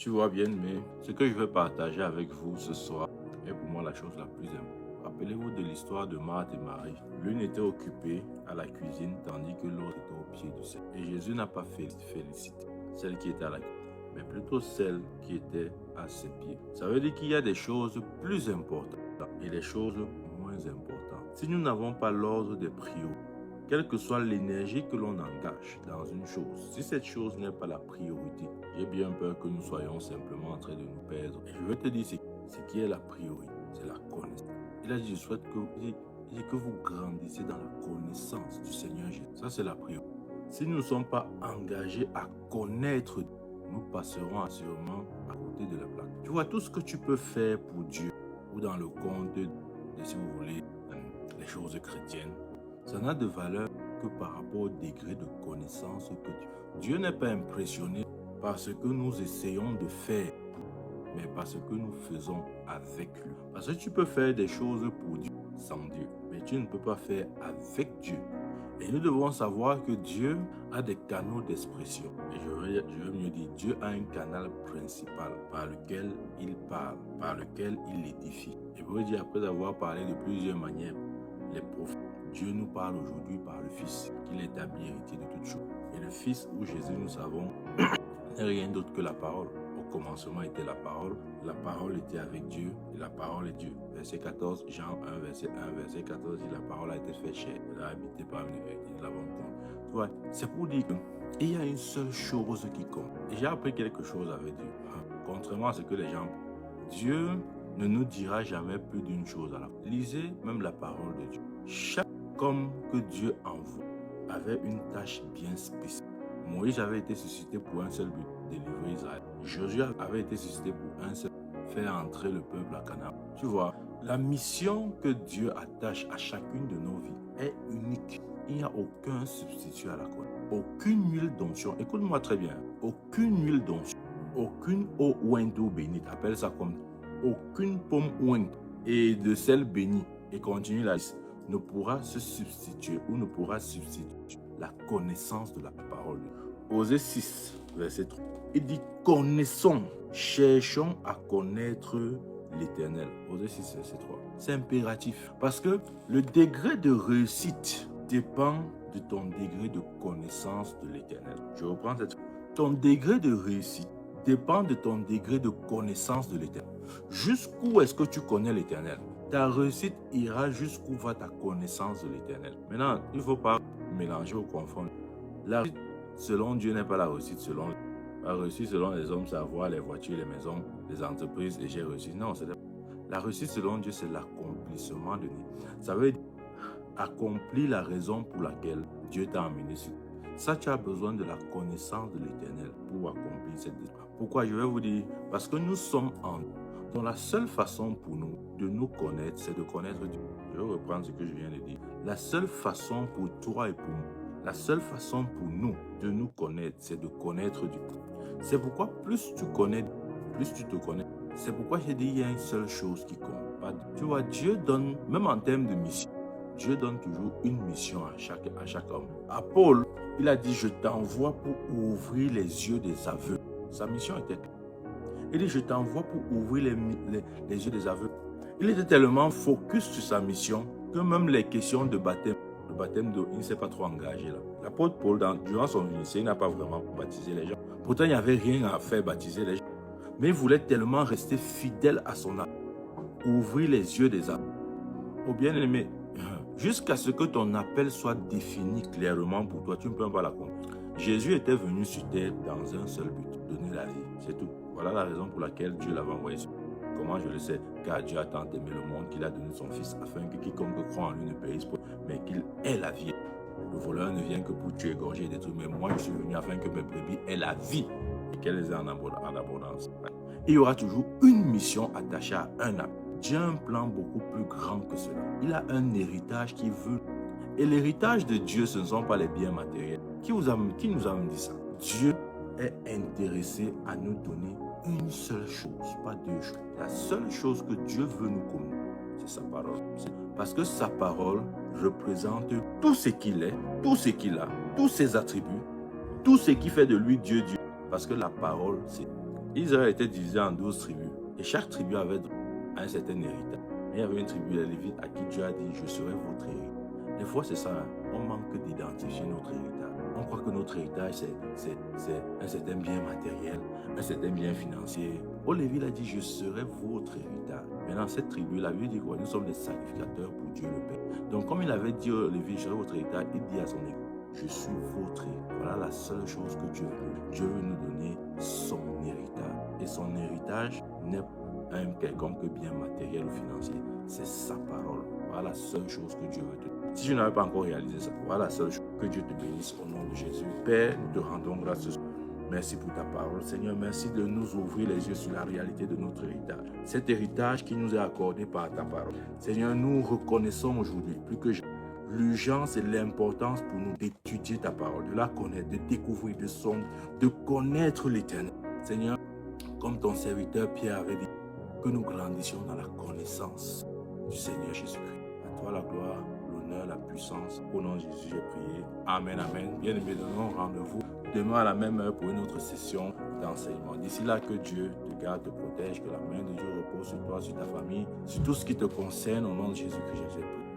Tu vois bien, mais ce que je vais partager avec vous ce soir est pour moi la chose la plus importante. Rappelez-vous de l'histoire de Marthe et Marie. L'une était occupée à la cuisine tandis que l'autre était au pied du Seigneur. Et Jésus n'a pas félicité celle qui était à la cuisine, mais plutôt celle qui était à ses pieds. Ça veut dire qu'il y a des choses plus importantes et des choses moins importantes. Si nous n'avons pas l'ordre des priorités, quelle que soit l'énergie que l'on engage dans une chose, si cette chose n'est pas la priorité, j'ai bien peur que nous soyons simplement en train de nous perdre. Et je vais te dire ce qui est la priorité, c'est la connaissance. Il a dit, je souhaite que vous grandissiez dans la connaissance du Seigneur Jésus. Ça, c'est la priorité. Si nous ne sommes pas engagés à connaître, nous passerons assurément à côté de la plaque. Tu vois, tout ce que tu peux faire pour Dieu, ou dans le compte de, si vous voulez, les choses chrétiennes, ça n'a de valeur que par rapport au degré de connaissance que Dieu n'est pas impressionné par ce que nous essayons de faire, mais par ce que nous faisons avec lui. Parce que tu peux faire des choses pour Dieu sans Dieu, mais tu ne peux pas faire avec Dieu. Et nous devons savoir que Dieu a des canaux d'expression. Et je veux mieux dire, Dieu a un canal principal par lequel il parle, par lequel il édifie. Et vous dire, après avoir parlé de plusieurs manières, les prophètes, Dieu nous parle aujourd'hui par le Fils, qu'il établit héritier de toutes choses. Et le Fils, où Jésus, nous savons, n'est rien d'autre que la parole. Au commencement était la parole était avec Dieu, et la parole est Dieu. Verset 14, Jean 1, verset 1, verset 14, dit la parole a été faite chair, elle a habité parmi nous, et nous l'avons compris. Tu vois, c'est pour dire qu'il y a une seule chose qui compte. Et j'ai appris quelque chose avec Dieu. Contrairement à ce que les gens pensent, Dieu ne nous dira jamais plus d'une chose à la fois. Lisez même la parole de Dieu. Chaque homme que Dieu envoie avait une tâche bien spécifique. Moïse avait été suscité pour un seul but, délivrer Israël. Josué avait été suscité pour un seul but, faire entrer le peuple à Canaan. Tu vois, la mission que Dieu attache à chacune de nos vies est unique. Il n'y a aucun substitut à la connaissance. Aucune huile d'onction, écoute-moi très bien, aucune huile d'onction, aucune eau ointe ou bénite, appelle ça comme aucune pomme ointe et de sel béni, et continue la liste, ne pourra se substituer ou ne pourra substituer la connaissance de la parole. Osée 6, verset 3. Il dit, connaissons, cherchons à connaître l'Éternel. Osée 6, verset 3. C'est impératif parce que le degré de réussite dépend de ton degré de connaissance de l'Éternel. Je reprends cette phrase. Ton degré de réussite dépend de ton degré de connaissance de l'Éternel. Jusqu'où est-ce que tu connais l'Éternel? Ta réussite ira jusqu'où va ta connaissance de l'Éternel. Maintenant, il ne faut pas mélanger ou confondre. La réussite selon Dieu n'est pas la réussite selon lui. La réussite selon les hommes, c'est avoir les voitures, les maisons, les entreprises et j'ai réussi. Non, c'est la réussite selon Dieu, c'est l'accomplissement de Dieu. Ça veut dire accomplir la raison pour laquelle Dieu t'a emmené sur. Ça, tu as besoin de la connaissance de l'Éternel pour accomplir cette décision. Pourquoi? Je vais vous dire, parce que nous sommes en donc la seule façon pour nous de nous connaître, c'est de connaître Dieu. Je vais reprendre ce que je viens de dire. La seule façon pour toi et pour moi, la seule façon pour nous de nous connaître, c'est de connaître Dieu. C'est pourquoi plus tu connais, plus tu te connais. C'est pourquoi j'ai dit il y a une seule chose qui compte. Tu vois, Dieu donne, même en termes de mission, Dieu donne toujours une mission à chaque homme. À Paul, il a dit, je t'envoie pour ouvrir les yeux des aveugles. Sa mission était claire. Il dit, je t'envoie pour ouvrir les yeux des aveugles. Il était tellement focus sur sa mission que même les questions de baptême, il ne s'est pas trop engagé là. L'apôtre Paul, durant son ministère, il n'a pas vraiment baptisé les gens. Pourtant, il n'y avait rien à faire baptiser les gens. Mais il voulait tellement rester fidèle à son appel. Ouvrir les yeux des aveugles. Oh bien-aimé, jusqu'à ce que ton appel soit défini clairement pour toi, tu ne peux pas la comprendre. Jésus était venu sur terre dans un seul but, donner la vie, c'est tout. Voilà la raison pour laquelle Dieu l'avait envoyé sur terre. Comment je le sais? Car Dieu a tant aimé le monde qu'il a donné son Fils, afin que quiconque croit en lui ne périsse pas, mais qu'il ait la vie. Le voleur ne vient que pour tuer, égorger et détruire, mais moi je suis venu afin que mes brebis aient la vie et qu'elles aient en abondance. Il y aura toujours une mission attachée à un appel. Dieu a un plan beaucoup plus grand que cela. Il a un héritage qu'il veut. Et l'héritage de Dieu, ce ne sont pas les biens matériels. Qui nous a dit ça? Dieu est intéressé à nous donner une seule chose, pas deux choses. La seule chose que Dieu veut nous communiquer, c'est sa parole. Parce que sa parole représente tout ce qu'il est, tout ce qu'il a, tous ses attributs, tout ce qui fait de lui Dieu. Parce que la parole, c'est Israël était divisé en 12 tribus. Et chaque tribu avait un certain héritage. Mais il y avait une tribu, les Lévites, à qui Dieu a dit, je serai votre héritage. Des fois, c'est ça, hein. On manque d'identifier notre héritage. On croit que notre héritage, c'est un certain bien matériel, un certain bien financier. Oh, Lévi a dit, je serai votre héritage. Maintenant, cette tribu, la Bible dit que nous sommes des sacrificateurs pour Dieu le Père. Donc, comme il avait dit, Lévi, je serai votre héritage, il dit à son église, je suis votre héritage. Voilà la seule chose que Dieu veut. Dieu veut nous donner son héritage. Et son héritage n'est pas un quelconque bien matériel ou financier. C'est sa parole. Voilà la seule chose que Dieu veut te donner. Si tu n'avais pas encore réalisé ça, voilà la seule chose. Que Dieu te bénisse au nom de Jésus. Père, nous te rendons grâce ce soir. Merci pour ta parole. Seigneur, merci de nous ouvrir les yeux sur la réalité de notre héritage. Cet héritage qui nous est accordé par ta parole. Seigneur, nous reconnaissons aujourd'hui, plus que jamais, l'urgence et l'importance pour nous d'étudier ta parole, de la connaître, de découvrir, de connaître l'Éternel. Seigneur, comme ton serviteur Pierre avait dit, que nous grandissions dans la connaissance du Seigneur Jésus-Christ. À toi la gloire, l'honneur, la puissance. Au nom de Jésus, j'ai prié. Amen, amen. Bien-aimés, donnons rendez-vous demain à la même heure pour une autre session d'enseignement. D'ici là, que Dieu te garde, te protège, que la main de Dieu repose sur toi, sur ta famille, sur tout ce qui te concerne. Au nom de Jésus-Christ, j'ai prié.